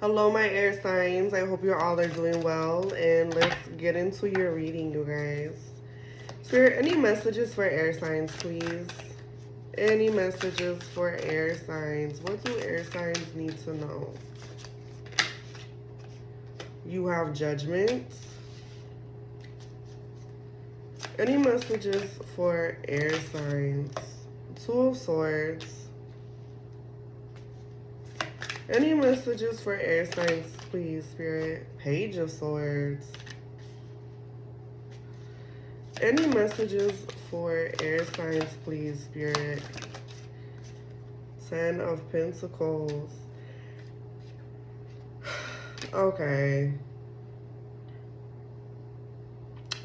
Hello, my air signs. I hope you all are doing well. And let's get into your reading, you guys. Spirit, any messages for air signs, please? Any messages for air signs? What do air signs need to know? You have Judgment. Any messages for air signs? Two of Swords. Any messages for air signs, please, Spirit? Page of Swords. Any messages for air signs, please, Spirit? Ten of Pentacles. Okay.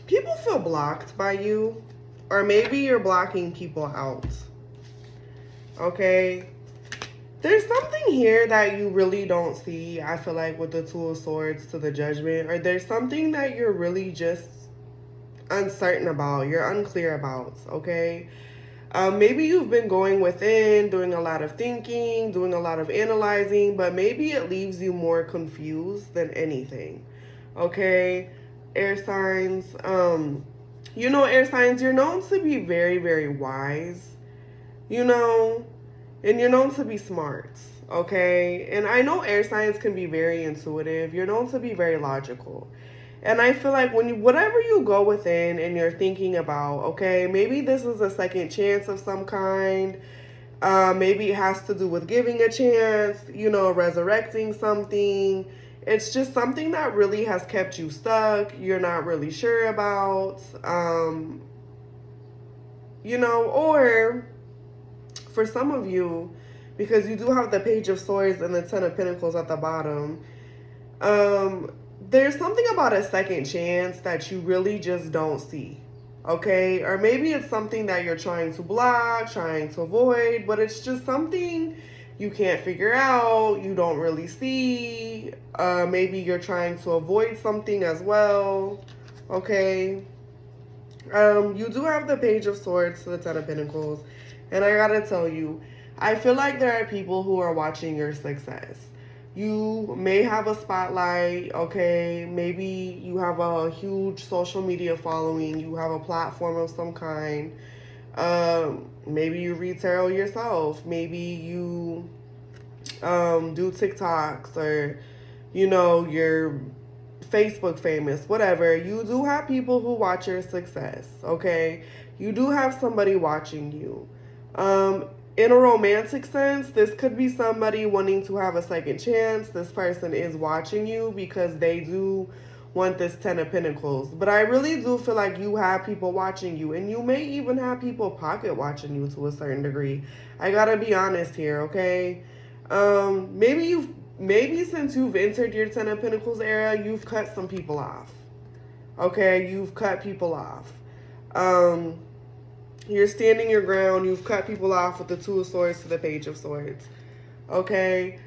People feel blocked by you, or maybe you're blocking people out. Okay? There's something here that you really don't see, I feel like, with the Two of Swords to the Judgment. Or there's something that you're really just uncertain about. You're unclear about, okay? Maybe you've been going within, doing a lot of thinking, doing a lot of analyzing, but maybe it leaves you more confused than anything, okay? Air signs, you know, air signs, you're known to be very, very wise, you know, and you're known to be smart, okay? And I know air signs can be very intuitive. You're known to be very logical. And I feel like when you, whatever you go within and you're thinking about, okay, maybe this is a second chance of some kind. Maybe it has to do with giving a chance, you know, resurrecting something. It's just something that really has kept you stuck. You're not really sure about, you know, or for some of you, because you do have the Page of Swords and the Ten of Pentacles at the bottom, there's something about a second chance that you really just don't see, okay? Or maybe it's something that you're trying to block, trying to avoid, but it's just something you can't figure out, you don't really see. Maybe you're trying to avoid something as well, okay? You do have the Page of Swords to the Ten of Pentacles, and I gotta tell you, I feel like there are people who are watching your success. You may have a spotlight, okay? Maybe you have a huge social media following. You have a platform of some kind. Maybe you retail yourself. Maybe you do TikToks, or, you know, you're Facebook famous, whatever. You do have people who watch your success, okay? You do have somebody watching you. In a romantic sense, this could be somebody wanting to have a second chance. This person is watching you because they do want this Ten of Pentacles. But I really do feel like you have people watching you, and you may even have people pocket watching you to a certain degree. I gotta be honest here, okay? Maybe since you've entered your Ten of Pentacles era, you've cut some people off. Okay, you've cut people off. You're standing your ground. You've cut people off with the Two of Swords to the Page of Swords. Okay?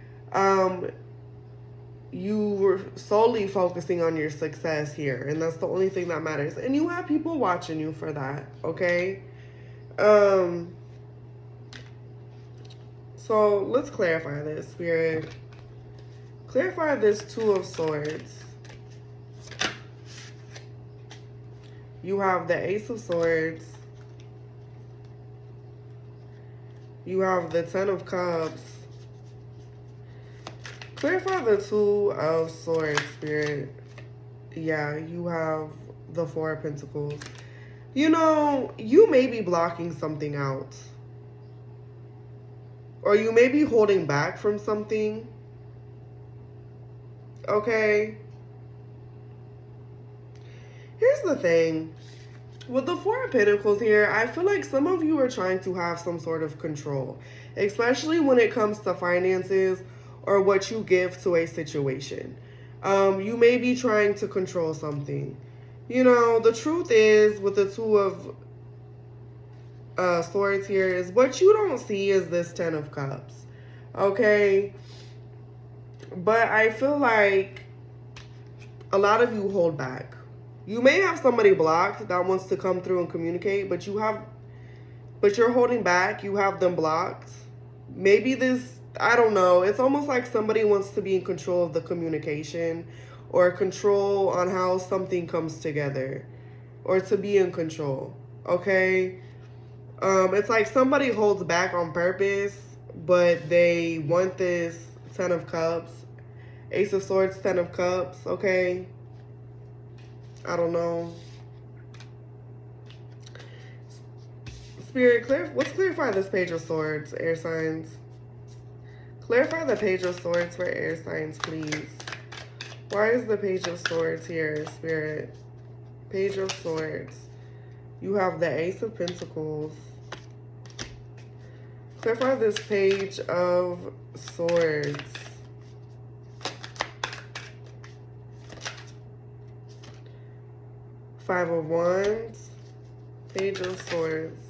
You were solely focusing on your success here, and that's the only thing that matters. And you have people watching you for that, okay? So let's clarify this, Spirit. Clarify this Two of Swords. You have the Ace of Swords. You have the Ten of Cups. Clarify the Two of Swords, Spirit. Yeah, you have the Four of Pentacles. You know, you may be blocking something out. Or you may be holding back from something. Okay? Here's the thing. With the Four of Pentacles here, I feel like some of you are trying to have some sort of control, especially when it comes to finances or what you give to a situation. You may be trying to control something. You know, the truth is, with the Two of Swords here, is what you don't see is this Ten of Cups. Okay? But I feel like a lot of you hold back. You may have somebody blocked that wants to come through and communicate, but you're holding back. You have them blocked. Maybe this I don't know. It's almost like somebody wants to be in control of the communication or control on how something comes together or to be in control. Okay? It's like somebody holds back on purpose, but they want this Ten of Cups, Ace of Swords, Ten of Cups, okay? I don't know. Spirit, let's clarify this Page of Swords, air signs. Clarify the Page of Swords for air signs, please. Why is the Page of Swords here, Spirit? Page of Swords. You have the Ace of Pentacles. Clarify this Page of Swords. Five of Wands. Page of Swords.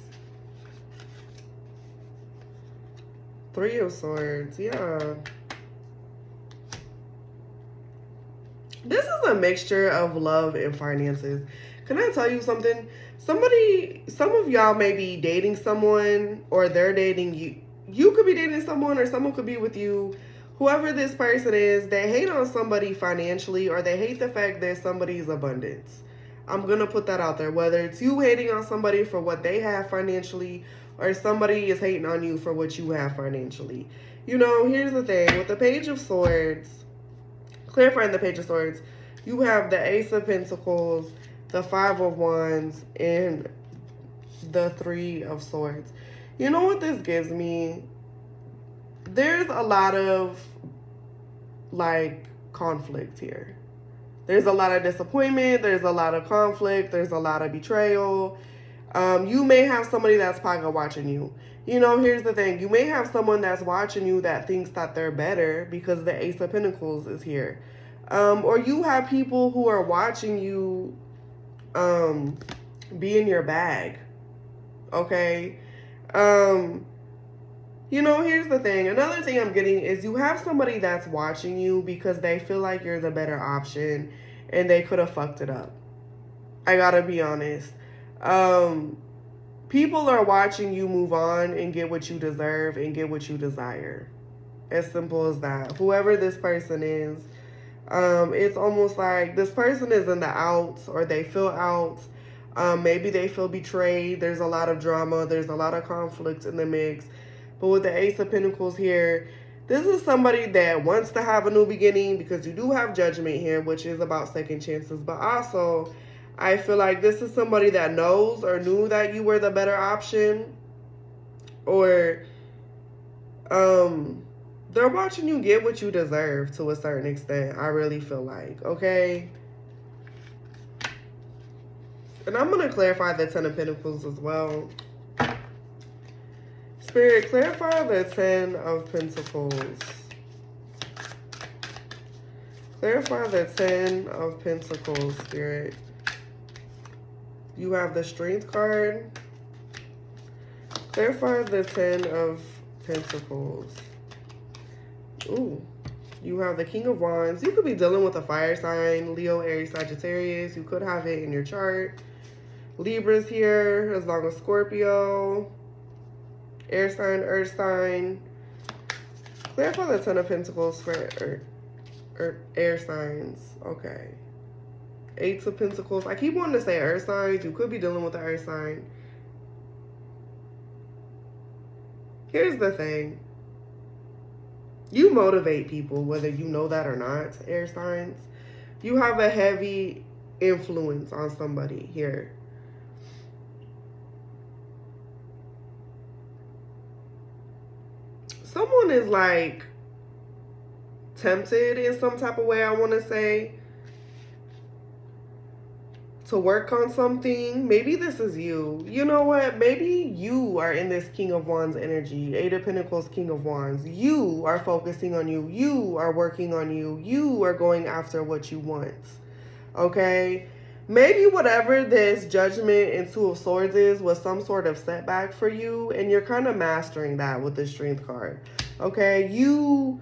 Three of Swords, yeah. This is a mixture of love and finances. Can I tell you something? Some of y'all may be dating someone or they're dating you. You could be dating someone or someone could be with you. Whoever this person is, they hate on somebody financially or they hate the fact that somebody's abundance. I'm going to put that out there. Whether it's you hating on somebody for what they have financially or somebody is hating on you for what you have financially. You know, here's the thing. With the Page of Swords, clarifying the Page of Swords, you have the Ace of Pentacles, the Five of Wands, and the Three of Swords. You know what this gives me? There's a lot of, like, conflict here. There's a lot of disappointment. There's a lot of conflict. There's a lot of betrayal. You may have somebody that's pocket watching you. You know, here's the thing. You may have someone that's watching you that thinks that they're better because the Ace of Pentacles is here. Or you have people who are watching you be in your bag. Okay? You know, here's the thing. Another thing I'm getting is you have somebody that's watching you because they feel like you're the better option and they could have fucked it up. I gotta be honest. People are watching you move on and get what you deserve and get what you desire. As simple as that. Whoever this person is, it's almost like this person is in the outs or they feel out. Maybe they feel betrayed. There's a lot of drama. There's a lot of conflict in the mix. But with the Ace of Pentacles here, this is somebody that wants to have a new beginning because you do have Judgment here, which is about second chances. But also, I feel like this is somebody that knows or knew that you were the better option. Or they're watching you get what you deserve to a certain extent, I really feel like, okay? And I'm going to clarify the Ten of Pentacles as well. Spirit, clarify the Ten of Pentacles. Clarify the Ten of Pentacles, Spirit. You have the Strength card. Clarify the Ten of Pentacles. Ooh. You have the King of Wands. You could be dealing with a fire sign, Leo, Aries, Sagittarius. You could have it in your chart. Libra's here, as long as Scorpio. Air sign, earth sign. Clarify the Ten of Pentacles for air signs. Okay. Eight of Pentacles. I keep wanting to say earth signs. You could be dealing with the earth sign. Here's the thing. You motivate people, whether you know that or not, air signs. You have a heavy influence on somebody here. Someone is like tempted in some type of way, I want to say, to work on something. Maybe this is you. You know what? Maybe you are in this King of Wands energy. Eight of Pentacles, King of Wands. You are focusing on you. You are working on you. You are going after what you want. Okay? Maybe whatever this Judgment and Two of Swords is was some sort of setback for you, and you're kind of mastering that with the Strength card. Okay? You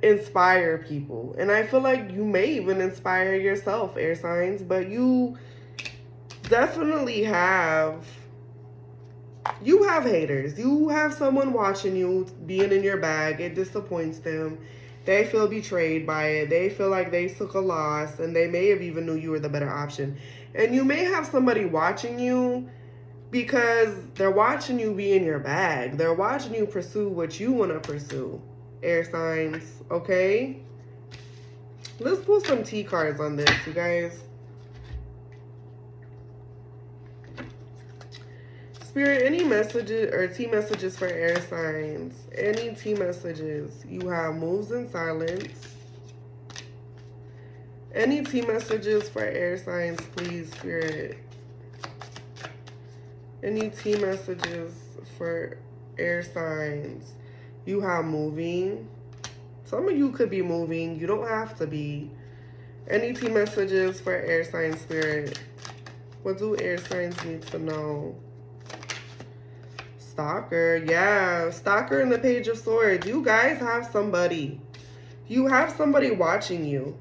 inspire people, and I feel like you may even inspire yourself, air signs, but you definitely have You have haters. You have someone watching you being in your bag. It disappoints them. They feel betrayed by it. They feel like they took a loss, and they may have even knew you were the better option. And you may have somebody watching you because they're watching you be in your bag. They're watching you pursue what you want to pursue. Air signs, okay? Let's pull some T cards on this, you guys. Spirit, any messages or T messages for air signs? Any T messages? You have moves in silence. Any T messages for air signs, please, Spirit? Any T messages for air signs? You have moving. Some of you could be moving. You don't have to be. Any T messages for air sign, Spirit? What do air signs need to know? Stalker, yeah. Stalker and the Page of Swords. You guys have somebody. You have somebody watching you.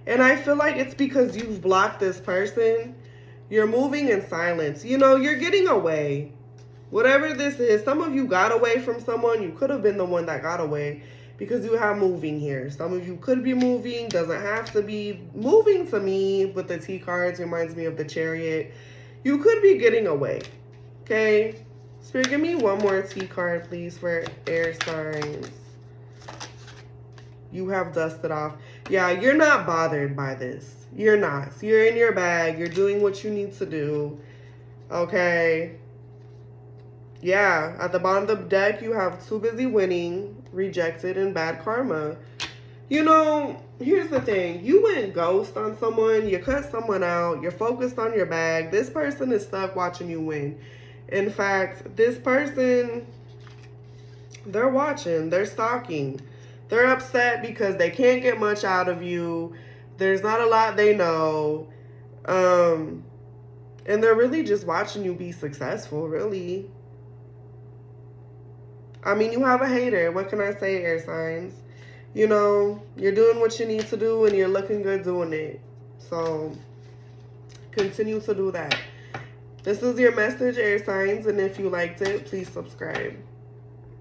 And I feel like it's because you've blocked this person. You're moving in silence. You know, you're getting away. Whatever this is, some of you got away from someone. You could have been the one that got away because you have moving here. Some of you could be moving. Doesn't have to be. Moving to me with the T cards reminds me of the Chariot. You could be getting away. Okay? Spirit, give me one more T card, please, for air signs. You have dusted off. Yeah, you're not bothered by this. You're not. You're in your bag. You're doing what you need to do. Okay? Yeah, at the bottom of the deck, you have too busy winning, rejected, and bad karma. You know, here's the thing. You went ghost on someone. You cut someone out. You're focused on your bag. This person is stuck watching you win. In fact, this person, they're watching. They're stalking. They're upset because they can't get much out of you. There's not a lot they know. And they're really just watching you be successful, really. I mean, you have a hater. What can I say, air signs? You know, you're doing what you need to do and you're looking good doing it. So, continue to do that. This is your message, air signs. And if you liked it, please subscribe.